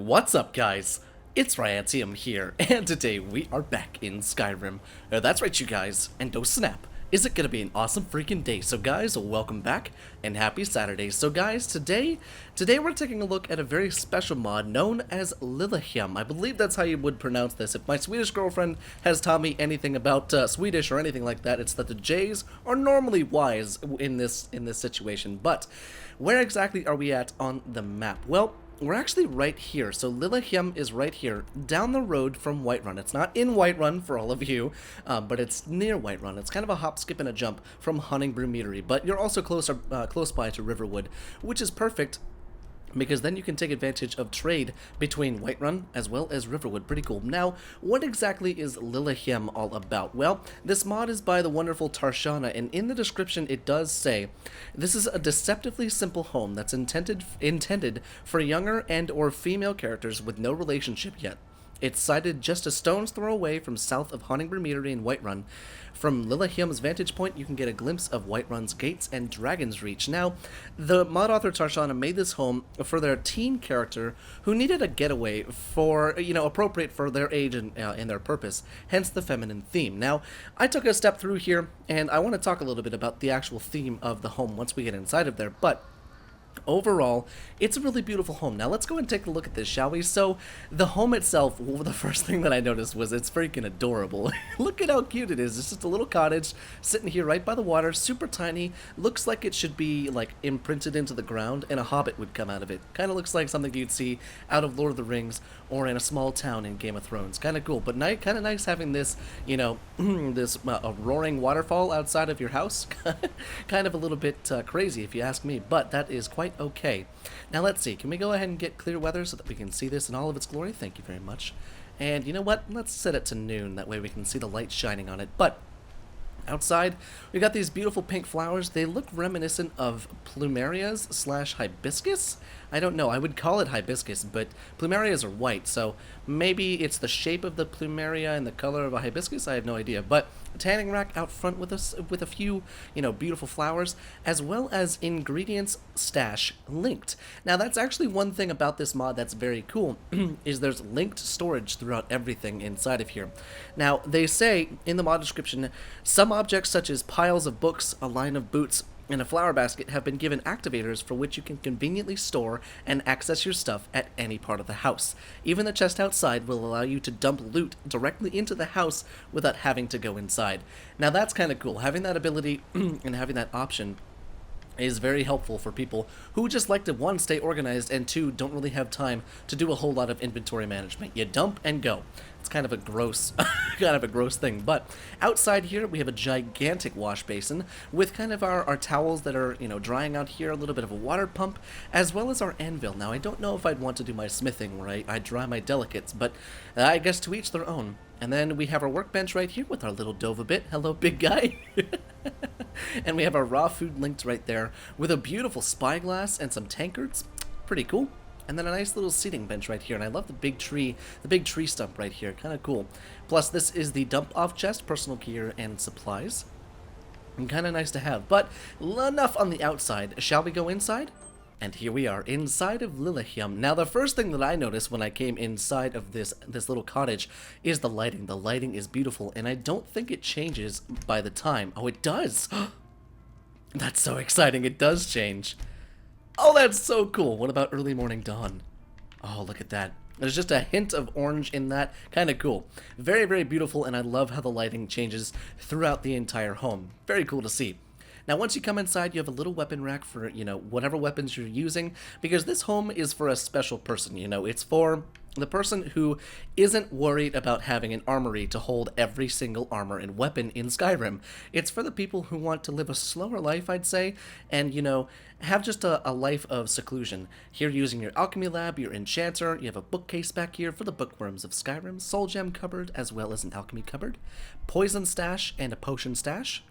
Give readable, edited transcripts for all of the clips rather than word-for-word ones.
What's up, guys? It's LILLEHJEM here, and today we are back in Skyrim. That's right, you guys, and oh snap, is it gonna be an awesome freaking day? So guys, welcome back, and happy Saturday. So guys, today we're taking a look at a very special mod known as LILLEHJEM. I believe that's how you would pronounce this. If my Swedish girlfriend has taught me anything about Swedish or anything like that, it's that the J's are normally Y's in this situation. But where exactly are we at on the map? Well, we're actually right here. So LILLEHJEM is right here, down the road from Whiterun. It's not in Whiterun for all of you, but it's near Whiterun. It's kind of a hop, skip, and a jump from Hunting Meadery, but you're also close by to Riverwood, which is perfect because then you can take advantage of trade between Whiterun as well as Riverwood. Pretty cool. Now, what exactly is LILLEHJEM all about? Well, this mod is by the wonderful Tarshana, and in the description it does say, this is a deceptively simple home that's intended for younger and or female characters with no relationship yet. It's sited just a stone's throw away from south of Hunting Meadery in Whiterun. From LILLEHJEM's vantage point, you can get a glimpse of Whiterun's gates and Dragon's Reach. Now, the mod author Tarshana made this home for their teen character who needed a getaway for, appropriate for their age and their purpose, hence the feminine theme. Now, I took a step through here, and I want to talk a little bit about the actual theme of the home once we get inside of there, but overall, it's a really beautiful home. Now let's go and take a look at this, shall we? So, the home itself, well, the first thing that I noticed was it's freaking adorable. Look at how cute it is. It's just a little cottage sitting here right by the water, super tiny. Looks like it should be like imprinted into the ground and a hobbit would come out of it. Kind of looks like something you'd see out of Lord of the Rings or in a small town in Game of Thrones. Kind of cool, but kind of nice having this, this a roaring waterfall outside of your house. Kind of a little bit crazy if you ask me, but that is quite okay. Now let's see, can we go ahead and get clear weather so that we can see this in all of its glory? Thank you very much. And you know what, let's set it to noon, that way we can see the light shining on it. But outside, we got these beautiful pink flowers. They look reminiscent of plumerias / hibiscus. I don't know, I would call it hibiscus, but plumerias are white, so maybe it's the shape of the plumeria and the color of a hibiscus. I have no idea. But a tanning rack out front with us, with a few, beautiful flowers, as well as ingredients stash linked. Now that's actually one thing about this mod that's very cool, is there's linked storage throughout everything inside of here. Now they say in the mod description, some objects such as piles of books, a line of boots, and a flower basket have been given activators for which you can conveniently store and access your stuff at any part of the house. Even the chest outside will allow you to dump loot directly into the house without having to go inside. Now that's kind of cool. Having that ability and having that option is very helpful for people who just like to, one, stay organized, and two, don't really have time to do a whole lot of inventory management. You dump and go. It's kind of a gross thing. But outside here we have a gigantic wash basin with kind of our towels that are, drying out here, a little bit of a water pump, as well as our anvil. Now I don't know if I'd want to do my smithing where I dry my delicates, but I guess to each their own. And then we have our workbench right here with our little Dovabit. Hello, big guy. And we have our raw food linked right there with a beautiful spyglass and some tankards. Pretty cool. And then a nice little seating bench right here. And I love the big tree stump right here. Kind of cool. Plus, this is the dump off chest, personal gear and supplies. And kind of nice to have. But enough on the outside. Shall we go inside? And here we are, inside of LILLEHJEM. Now, the first thing that I noticed when I came inside of this little cottage is the lighting. The lighting is beautiful, and I don't think it changes by the time. Oh, it does! That's so exciting, it does change. Oh, that's so cool. What about early morning dawn? Oh, look at that. There's just a hint of orange in that. Kind of cool. Very, very beautiful, and I love how the lighting changes throughout the entire home. Very cool to see. Now, once you come inside, you have a little weapon rack for, whatever weapons you're using, because this home is for a special person, it's for the person who isn't worried about having an armory to hold every single armor and weapon in Skyrim. It's for the people who want to live a slower life, I'd say, and, have just a life of seclusion. Here, using your alchemy lab, your enchanter, you have a bookcase back here for the bookworms of Skyrim, soul gem cupboard, as well as an alchemy cupboard, poison stash, and a potion stash.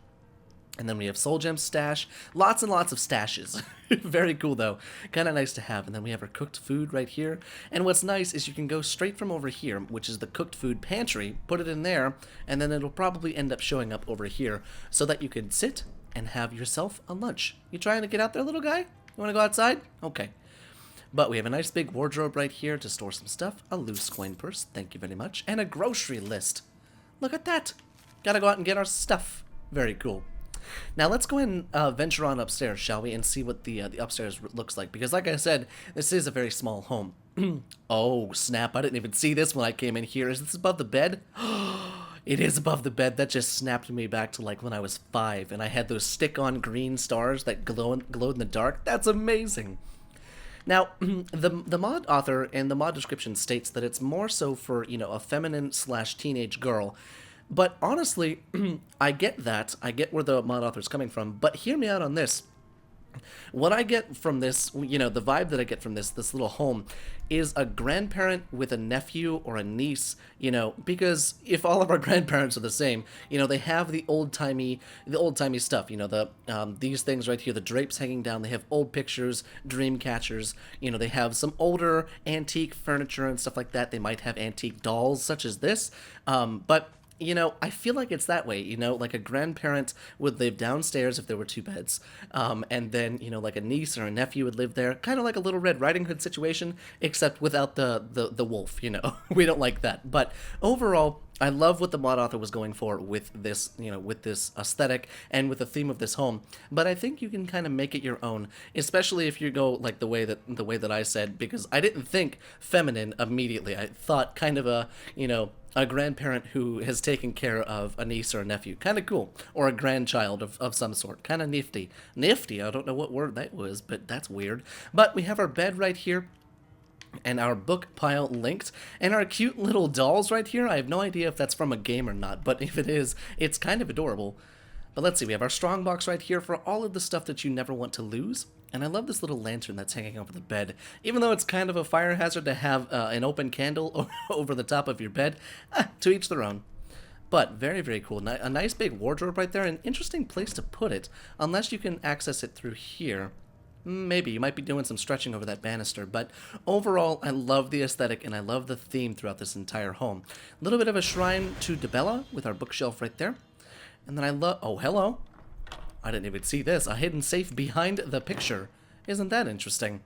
And then we have soul gem stash, lots and lots of stashes. Very cool though, kind of nice to have. And then we have our cooked food right here. And what's nice is you can go straight from over here, which is the cooked food pantry, put it in there, and then it'll probably end up showing up over here so that you can sit and have yourself a lunch. You trying to get out there, little guy? You want to go outside? Okay. But we have a nice big wardrobe right here to store some stuff, a loose coin purse, thank you very much, and a grocery list. Look at that. Gotta go out and get our stuff. Very cool. Now let's go ahead and venture on upstairs, shall we, and see what the upstairs looks like. Because like I said, this is a very small home. Oh, snap, I didn't even see this when I came in here. Is this above the bed? It is above the bed. That just snapped me back to like when I was 5 and I had those stick-on green stars that glowed in the dark. That's amazing. Now, the mod author and the mod description states that it's more so for, you know, a feminine / teenage girl. But honestly, I get that. I get where the mod author's coming from. But hear me out on this. What I get from this, you know, the vibe that I get from this little home is a grandparent with a nephew or a niece, you know, because if all of our grandparents are the same, you know, they have the old-timey stuff, you know, these things right here, the drapes hanging down, they have old pictures, dream catchers, you know, they have some older antique furniture and stuff like that. They might have antique dolls such as this, but you know, I feel like it's that way, you know, like a grandparent would live downstairs if there were 2 beds, and then, you know, like a niece or a nephew would live there, kind of like a Little Red Riding Hood situation, except without the wolf, you know. We don't like that. But overall, I love what the mod author was going for with this, you know, with this aesthetic and with the theme of this home. But I think you can kind of make it your own, especially if you go like the way that I said, because I didn't think feminine immediately. I thought kind of a, you know, a grandparent who has taken care of a niece or a nephew. Kind of cool. Or a grandchild of some sort. Kind of nifty. Nifty, I don't know what word that was, but that's weird. But we have our bed right here, and our book pile linked, and our cute little dolls right here. I have no idea if that's from a game or not, but if it is, it's kind of adorable. But let's see, we have our strong box right here for all of the stuff that you never want to lose. And I love this little lantern that's hanging over the bed. Even though it's kind of a fire hazard to have an open candle over the top of your bed, to each their own. But very, very cool. A nice big wardrobe right there. An interesting place to put it, unless you can access it through here. Maybe. You might be doing some stretching over that banister. But overall, I love the aesthetic and I love the theme throughout this entire home. A little bit of a shrine to Debella with our bookshelf right there. And then I love... Oh, hello. I didn't even see this. A hidden safe behind the picture. Isn't that interesting?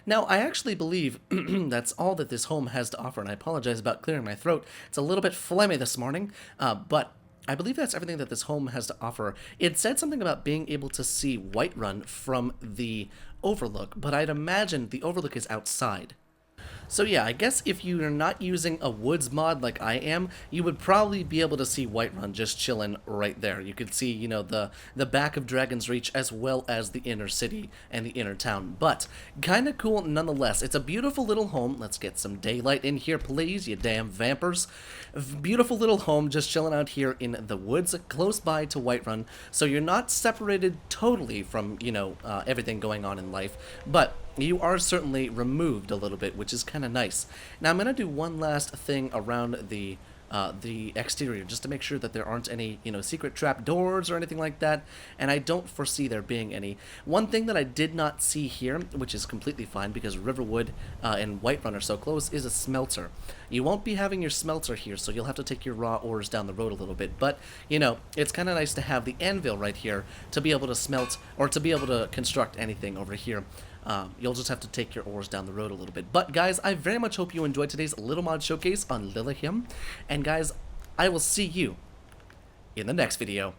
Now, I actually believe that's all that this home has to offer, and I apologize about clearing my throat. It's a little bit phlegmy this morning, but I believe that's everything that this home has to offer. It said something about being able to see Whiterun from the overlook, but I'd imagine the overlook is outside. So yeah, I guess if you're not using a woods mod like I am, you would probably be able to see Whiterun just chilling right there. You could see, you know, the back of Dragon's Reach as well as the inner city and the inner town. But kind of cool nonetheless. It's a beautiful little home. Let's get some daylight in here, please, you damn vampers. Beautiful little home just chilling out here in the woods close by to Whiterun. So you're not separated totally from, you know, everything going on in life. But you are certainly removed a little bit, which is kind of nice. Now I'm going to do one last thing around the exterior, just to make sure that there aren't any, you know, secret trap doors or anything like that, and I don't foresee there being any. One thing that I did not see here, which is completely fine because Riverwood and Whiterun are so close, is a smelter. You won't be having your smelter here, so you'll have to take your raw ores down the road a little bit, but, you know, it's kind of nice to have the anvil right here to be able to smelt, or to be able to construct anything over here. You'll just have to take your ores down the road a little bit. But guys, I very much hope you enjoyed today's little mod showcase on LILLEHJEM. And guys, I will see you in the next video.